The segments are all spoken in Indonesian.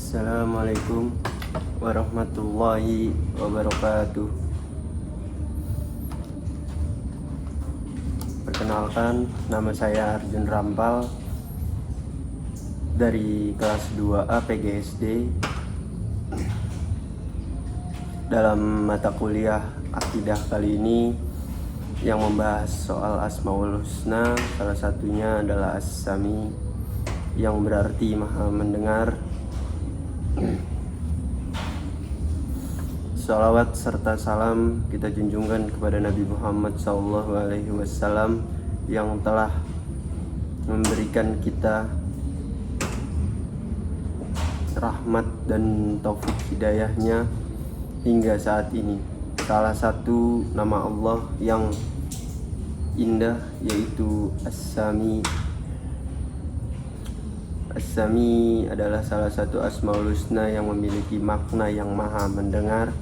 Assalamualaikum warahmatullahi wabarakatuh. Perkenalkan, nama saya Arjun Rampal dari kelas 2A PGSD. Dalam mata kuliah akidah kali ini yang membahas soal Asmaul Husna, salah satunya adalah As-Sami, yang berarti Maha Mendengar. Salawat serta salam kita junjungkan kepada Nabi Muhammad SAW yang telah memberikan kita rahmat dan taufik hidayahnya hingga saat ini. Salah satu nama Allah yang indah yaitu As-Sami. As-Sami adalah salah satu Asmaul Husna yang memiliki makna yang maha mendengar.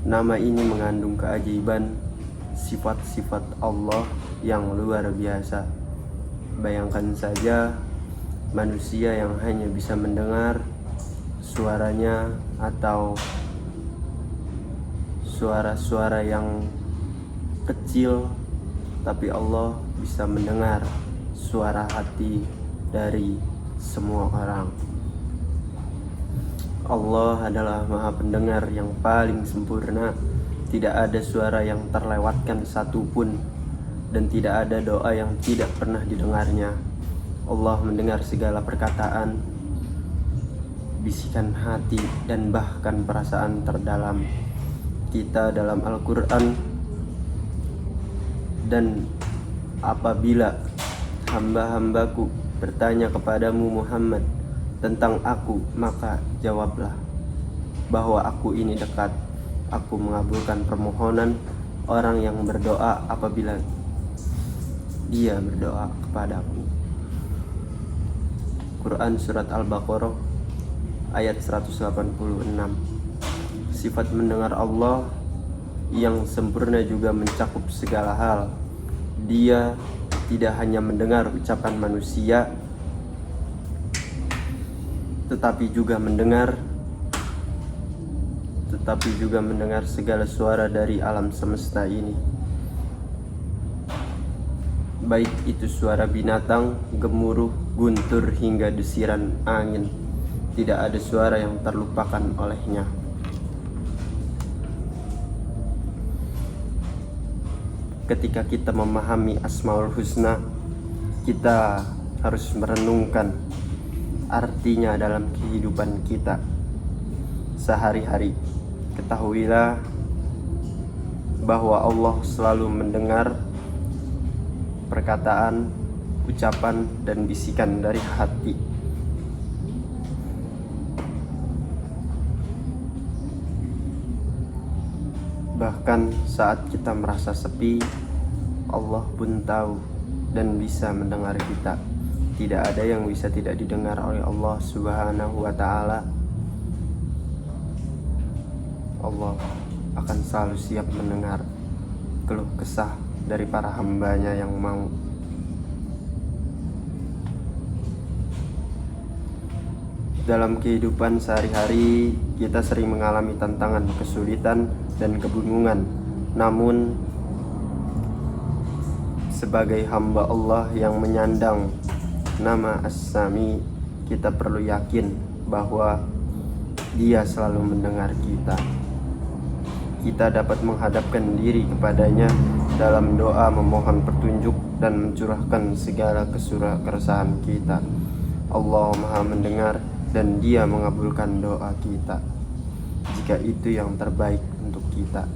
Nama ini mengandung keajaiban sifat-sifat Allah yang luar biasa. Bayangkan saja manusia yang hanya bisa mendengar suaranya atau suara-suara yang kecil, tapi Allah bisa mendengar suara hati dari semua orang. Allah adalah Maha Pendengar yang paling sempurna. Tidak ada suara yang terlewatkan satupun, dan tidak ada doa yang tidak pernah didengarnya. Allah mendengar segala perkataan, bisikan hati, dan bahkan perasaan terdalam kita dalam Al-Quran. Dan apabila hamba-hambaku bertanya kepadamu Muhammad tentang aku, maka jawablah bahwa aku ini dekat. Aku mengabulkan permohonan orang yang berdoa apabila dia berdoa kepadaku. Quran Surat Al-Baqarah ayat 186. Sifat mendengar Allah yang sempurna juga mencakup segala hal. Dia tidak hanya mendengar ucapan manusia, tetapi juga mendengar segala suara dari alam semesta ini, baik itu suara binatang, gemuruh, guntur, hingga desiran angin. Tidak ada suara yang terlupakan olehnya. Ketika kita memahami Asmaul Husna, kita harus merenungkan artinya dalam kehidupan kita sehari-hari. Ketahuilah bahwa Allah selalu mendengar perkataan, ucapan, dan bisikan dari hati. Bahkan saat kita merasa sepi, Allah pun tahu dan bisa mendengar kita. Tidak ada yang bisa tidak didengar oleh Allah Subhanahu wa Ta'ala. Allah akan selalu siap mendengar keluh kesah dari para hambanya yang mau. Dalam kehidupan sehari-hari, kita sering mengalami tantangan, kesulitan, dan kebingungan. Namun, sebagai hamba Allah yang menyandang nama As-Sami, kita perlu yakin bahwa Dia selalu mendengar kita. Kita dapat menghadapkan diri kepadanya dalam doa, memohon petunjuk, dan mencurahkan segala keresahan kita. Allah Maha Mendengar dan Dia mengabulkan doa kita jika itu yang terbaik untuk kita.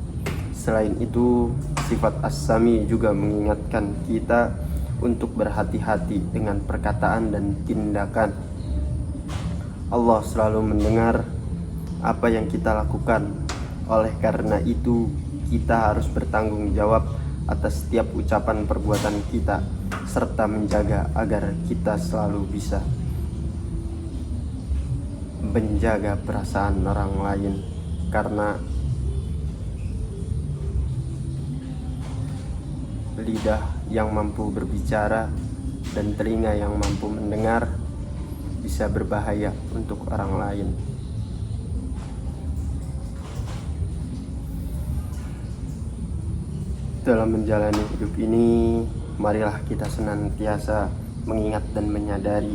Selain itu, sifat As-Sami juga mengingatkan kita untuk berhati-hati dengan perkataan dan tindakan. Allah selalu mendengar apa yang kita lakukan. Oleh karena itu, kita harus bertanggung jawab atas setiap ucapan perbuatan kita, serta menjaga agar kita selalu bisa menjaga perasaan orang lain, karena lidah yang mampu berbicara dan telinga yang mampu mendengar bisa berbahaya untuk orang lain. Dalam menjalani hidup ini, marilah kita senantiasa mengingat dan menyadari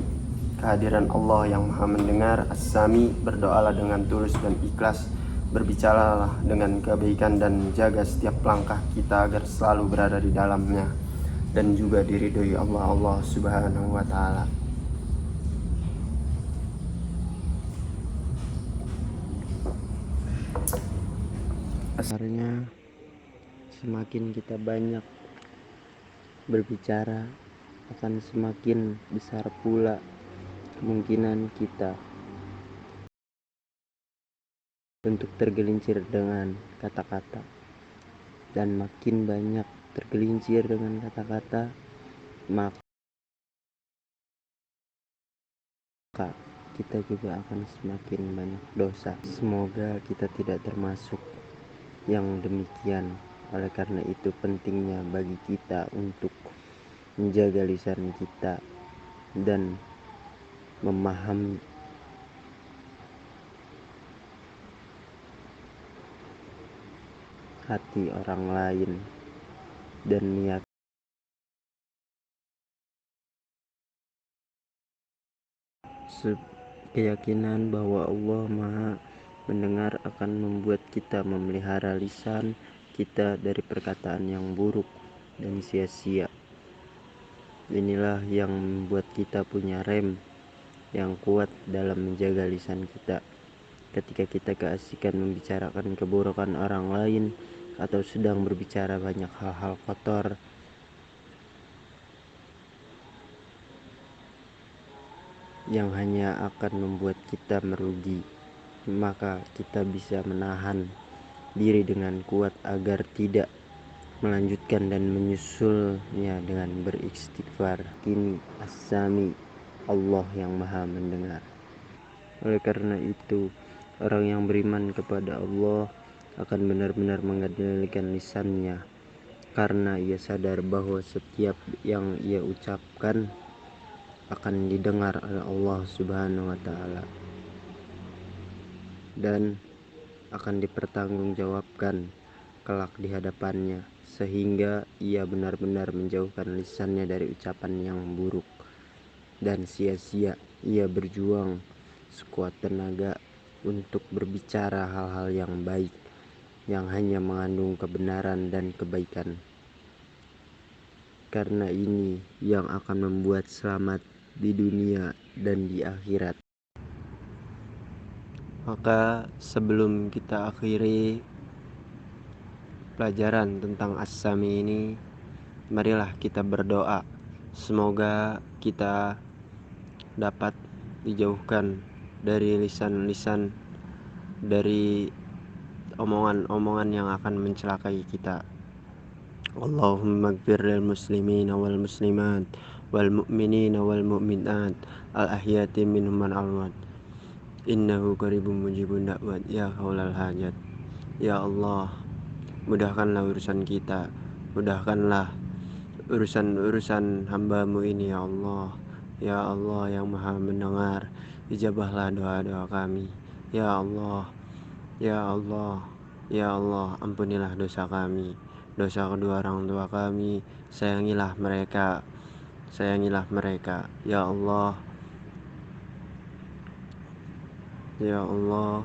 kehadiran Allah yang Maha Mendengar, As-Sami. Berdoalah dengan tulus dan ikhlas, berbicaralah dengan kebaikan, dan jaga setiap langkah kita agar selalu berada di dalamnya dan juga diridhoi Allah Subhanahu wa Ta'ala. Asalnya semakin kita banyak berbicara, akan semakin besar pula kemungkinan kita untuk tergelincir dengan kata-kata. Dan makin banyak tergelincir dengan kata-kata, maka kita juga akan semakin banyak dosa. Semoga kita tidak termasuk yang demikian. Oleh karena itu pentingnya bagi kita untuk menjaga lisan kita dan memahami hati orang lain dan niat keyakinan bahwa Allah Maha Mendengar akan membuat kita memelihara lisan kita dari perkataan yang buruk dan sia-sia. Inilah yang membuat kita punya rem yang kuat dalam menjaga lisan kita. Ketika kita keasikan membicarakan keburukan orang lain atau sedang berbicara banyak hal-hal kotor, yang hanya akan membuat kita merugi, maka kita bisa menahan diri dengan kuat agar tidak melanjutkan dan menyusulnya dengan beristighfar. Kini As-Sami, Allah yang Maha Mendengar. Oleh karena itu, orang yang beriman kepada Allah akan benar-benar mengendalikan lisannya, karena ia sadar bahwa setiap yang ia ucapkan akan didengar oleh Allah Subhanahu wa Ta'ala dan akan dipertanggungjawabkan kelak di hadapannya, sehingga ia benar-benar menjauhkan lisannya dari ucapan yang buruk dan sia-sia. Ia berjuang sekuat tenaga untuk berbicara hal-hal yang baik yang hanya mengandung kebenaran dan kebaikan, karena ini yang akan membuat selamat di dunia dan di akhirat. Maka sebelum kita akhiri pelajaran tentang As-Sami ini, marilah kita berdoa. Semoga kita dapat dijauhkan dari lisan-lisan, dari omongan-omongan yang akan mencelakai kita. Allahumma ighfir lil muslimina wal muslimat wal mu'minina wal mu'minat al ahyati minhum man al-amwat innahu qaribun mujibun da'wat ya qaulal hajat. Ya Allah, mudahkanlah urusan kita, mudahkanlah urusan hamba-Mu ini ya Allah. Ya Allah yang Maha Mendengar, ijabahlah doa-doa kami. Ya Allah, ya Allah, ya Allah, ampunilah dosa kami, dosa kedua orang tua kami, sayangilah mereka, ya Allah, ya Allah.